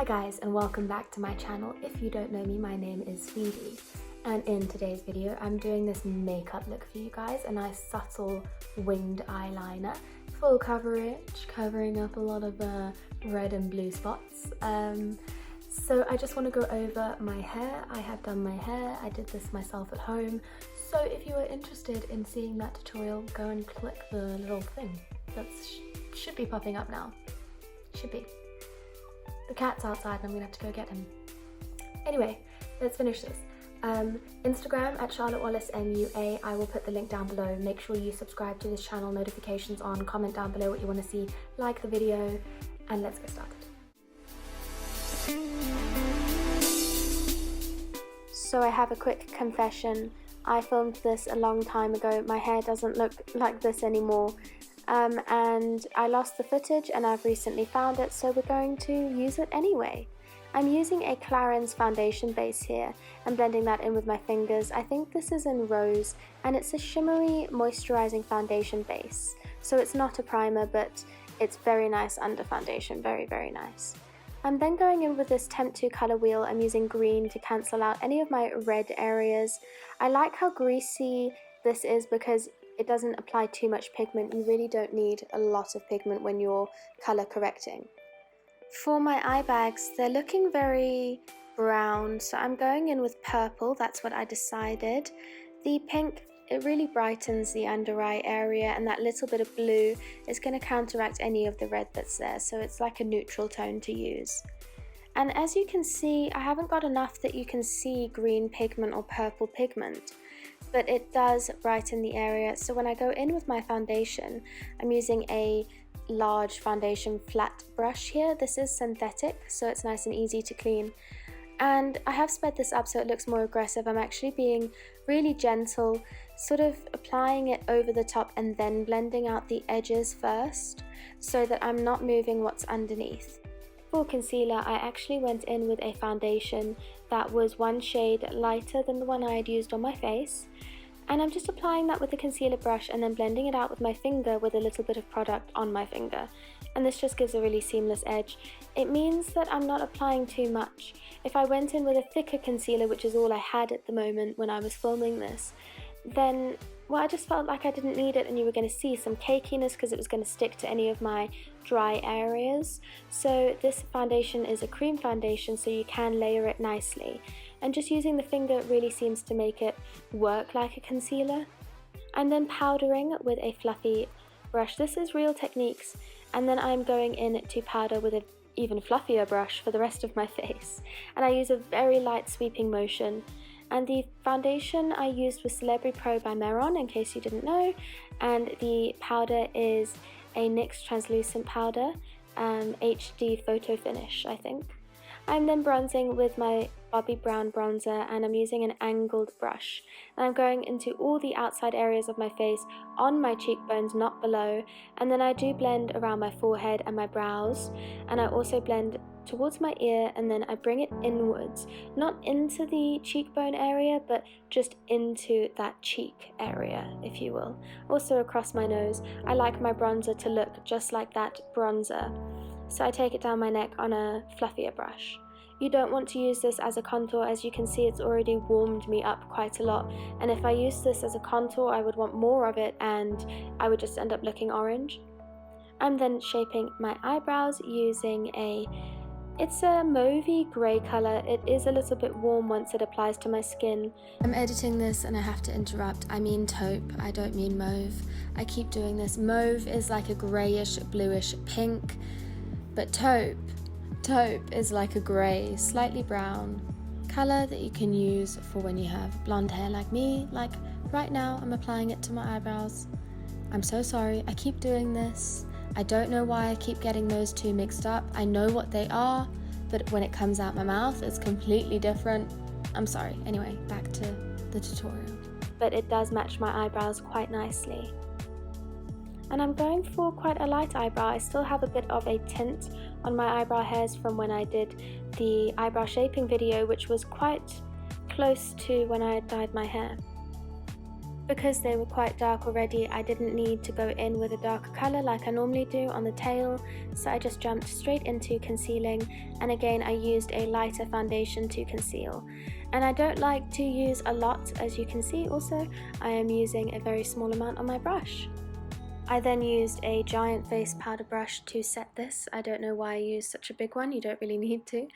Hi guys, and welcome back to my channel. If you don't know me, my name is Phoebe, and in today's video I'm doing this makeup look for you guys, a nice subtle winged eyeliner, full coverage, covering up a lot of red and blue spots. So I just want to go over my hair. I have done my hair, I did this myself at home, so if you are interested in seeing that tutorial, go and click the little thing that should be popping up now. Should be. The cat's outside and I'm gonna have to go get him. Anyway, let's finish this. Instagram at Charlotte Wallace MUA. I will put the link down below. Make sure you subscribe to this channel, notifications on, comment down below what you want to see, like the video, and let's get started. So I have a quick confession. I filmed this a long time ago. My hair doesn't look like this anymore. And I lost the footage and I've recently found it, so we're going to use it anyway. I'm using a Clarins foundation base here and blending that in with my fingers. I think this is in Rose and it's a shimmery moisturizing foundation base. So it's not a primer, but it's very nice under foundation, very, very nice. I'm then going in with this Temp 2 color wheel. I'm using green to cancel out any of my red areas. I like how greasy this is because it doesn't apply too much pigment. You really don't need a lot of pigment when you're color correcting. For my eye bags, they're looking very brown, so I'm going in with purple. That's what I decided. The pink, it really brightens the under eye area, and that little bit of blue is going to counteract any of the red that's there, so it's like a neutral tone to use. And as you can see, I haven't got enough that you can see green pigment or purple pigment, but it does brighten the area. So when I go in with my foundation, I'm using a large foundation flat brush here. This is synthetic, so it's nice and easy to clean. And I have sped this up so it looks more aggressive. I'm actually being really gentle, sort of applying it over the top and then blending out the edges first, so that I'm not moving what's underneath. For concealer, I actually went in with a foundation that was one shade lighter than the one I had used on my face, and I'm just applying that with the concealer brush and then blending it out with my finger with a little bit of product on my finger, and this just gives a really seamless edge. It means that I'm not applying too much. If I went in with a thicker concealer, which is all I had at the moment when I was filming this, then I just felt like I didn't need it and you were going to see some cakiness because it was going to stick to any of my dry areas. So this foundation is a cream foundation, so you can layer it nicely, and just using the finger really seems to make it work like a concealer. I'm then powdering with a fluffy brush. This is Real Techniques, and then I'm going in to powder with an even fluffier brush for the rest of my face, and I use a very light sweeping motion. And the foundation I used was Celebrity Pro by Meron, in case you didn't know, and the powder is a NYX translucent powder, HD photo finish, I think. I'm then bronzing with my Bobbi Brown bronzer, and I'm using an angled brush, and I'm going into all the outside areas of my face, on my cheekbones, not below, and then I do blend around my forehead and my brows, and I also blend towards my ear, and then I bring it inwards, not into the cheekbone area, but just into that cheek area, if you will. Also across my nose. I like my bronzer to look just like that bronzer, so I take it down my neck on a fluffier brush. You don't want to use this as a contour. As you can see, it's already warmed me up quite a lot, and if I use this as a contour I would want more of it and I would just end up looking orange. I'm then shaping my eyebrows using it's a mauvey grey colour. It is a little bit warm once it applies to my skin. I'm editing this and I have to interrupt. I mean taupe, I don't mean mauve. I keep doing this. Mauve is like a greyish, bluish pink, but taupe is like a grey, slightly brown colour that you can use for when you have blonde hair like me. Like right now, I'm applying it to my eyebrows. I'm so sorry, I keep doing this. I don't know why I keep getting those two mixed up. I know what they are, but when it comes out my mouth, it's completely different. I'm sorry. Anyway, back to the tutorial. But it does match my eyebrows quite nicely. And I'm going for quite a light eyebrow. I still have a bit of a tint on my eyebrow hairs from when I did the eyebrow shaping video, which was quite close to when I dyed my hair. Because they were quite dark already, I didn't need to go in with a darker colour like I normally do on the tail, so I just jumped straight into concealing, and again I used a lighter foundation to conceal. And I don't like to use a lot, as you can see also, I am using a very small amount on my brush. I then used a giant face powder brush to set this. I don't know why I used such a big one, you don't really need to.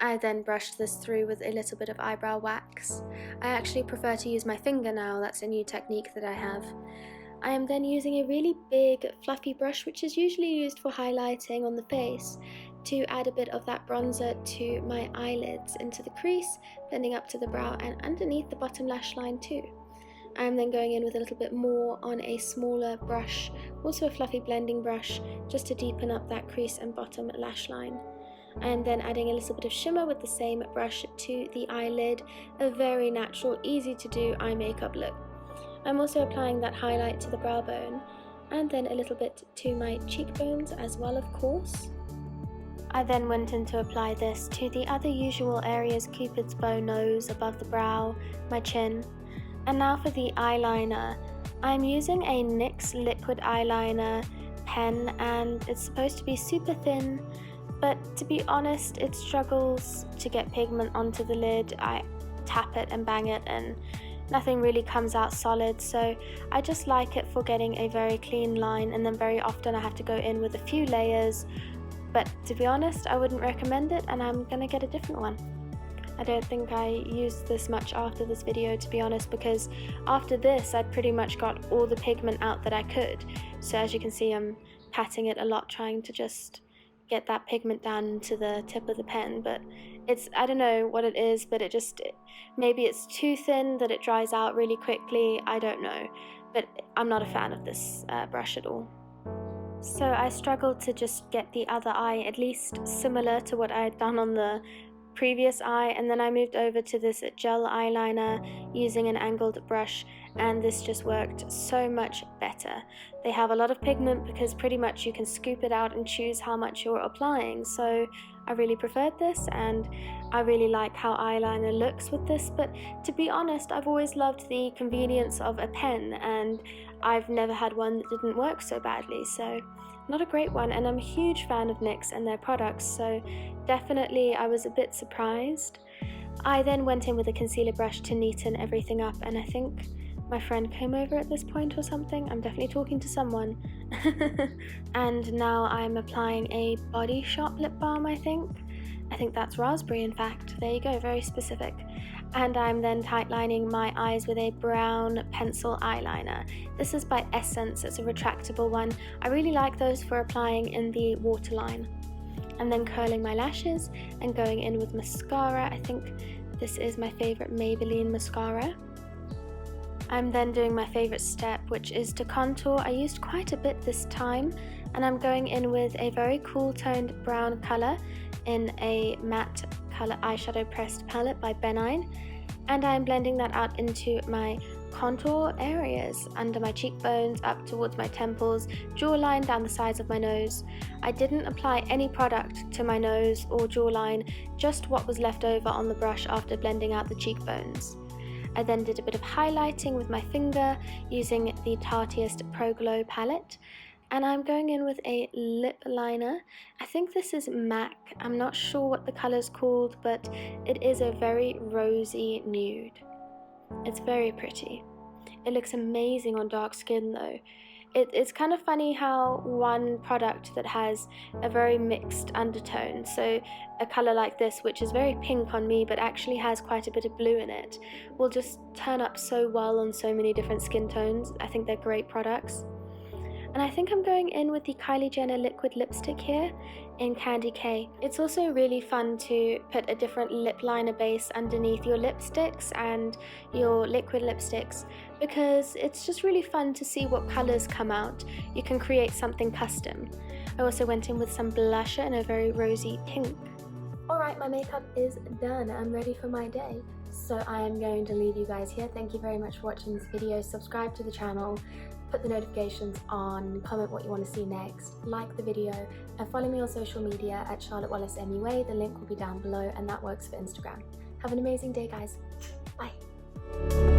I then brushed this through with a little bit of eyebrow wax. I actually prefer to use my finger now, that's a new technique that I have. I am then using a really big fluffy brush, which is usually used for highlighting on the face, to add a bit of that bronzer to my eyelids into the crease, blending up to the brow and underneath the bottom lash line too. I am then going in with a little bit more on a smaller brush, also a fluffy blending brush, just to deepen up that crease and bottom lash line. I am then adding a little bit of shimmer with the same brush to the eyelid, a very natural, easy to do eye makeup look. I'm also applying that highlight to the brow bone, and then a little bit to my cheekbones as well, of course. I then went in to apply this to the other usual areas, Cupid's bow, nose, above the brow, my chin. And now for the eyeliner. I'm using a NYX liquid eyeliner pen, and it's supposed to be super thin, but to be honest, it struggles to get pigment onto the lid. I tap it and bang it and nothing really comes out solid, so I just like it for getting a very clean line, and then very often I have to go in with a few layers, but to be honest, I wouldn't recommend it, and I'm gonna get a different one. I don't think I used this much after this video, to be honest, because after this I'd pretty much got all the pigment out that I could. So as you can see, I'm patting it a lot, trying to just get that pigment down to the tip of the pen, but I don't know what it is, but maybe it's too thin that it dries out really quickly, I don't know, but I'm not a fan of this brush at all. So I struggled to just get the other eye at least similar to what I had done on the previous eye, and then I moved over to this gel eyeliner using an angled brush, and this just worked so much better. They have a lot of pigment because pretty much you can scoop it out and choose how much you're applying, so I really preferred this, and I really like how eyeliner looks with this. But to be honest, I've always loved the convenience of a pen, and I've never had one that didn't work so badly, so not a great one. And I'm a huge fan of NYX and their products, so definitely I was a bit surprised. I then went in with a concealer brush to neaten everything up, and I think my friend came over at this point or something. I'm definitely talking to someone. And now I'm applying a Body Shop lip balm, I think that's raspberry, in fact. There you go, very specific. And I'm then tightlining my eyes with a brown pencil eyeliner. This is by Essence, it's a retractable one. I really like those for applying in the waterline. I'm then curling my lashes and going in with mascara. I think this is my favorite Maybelline mascara. I'm then doing my favorite step, which is to contour. I used quite a bit this time, and I'm going in with a very cool toned brown colour in a matte colour eyeshadow pressed palette by Ben, and I'm blending that out into my contour areas, under my cheekbones, up towards my temples, jawline, down the sides of my nose. I didn't apply any product to my nose or jawline, just what was left over on the brush after blending out the cheekbones. I then did a bit of highlighting with my finger using the Tartiest Pro Glow palette, and I'm going in with a lip liner. I think this is MAC, I'm not sure what the colour's called, but it is a very rosy nude. It's very pretty. It looks amazing on dark skin though. It's kind of funny how one product that has a very mixed undertone, so a colour like this, which is very pink on me but actually has quite a bit of blue in it, will just turn up so well on so many different skin tones. I think they're great products. And I think I'm going in with the Kylie Jenner liquid lipstick here in Candy K. It's also really fun to put a different lip liner base underneath your lipsticks and your liquid lipsticks, because it's just really fun to see what colours come out. You can create something custom. I also went in with some blusher in a very rosy pink. Alright, my makeup is done. I'm ready for my day. So I am going to leave you guys here. Thank you very much for watching this video. Subscribe to the channel, put the notifications on, comment what you want to see next, like the video, and follow me on social media at Charlotte Wallace MUA. The link will be down below, and that works for Instagram. Have an amazing day, guys. Bye.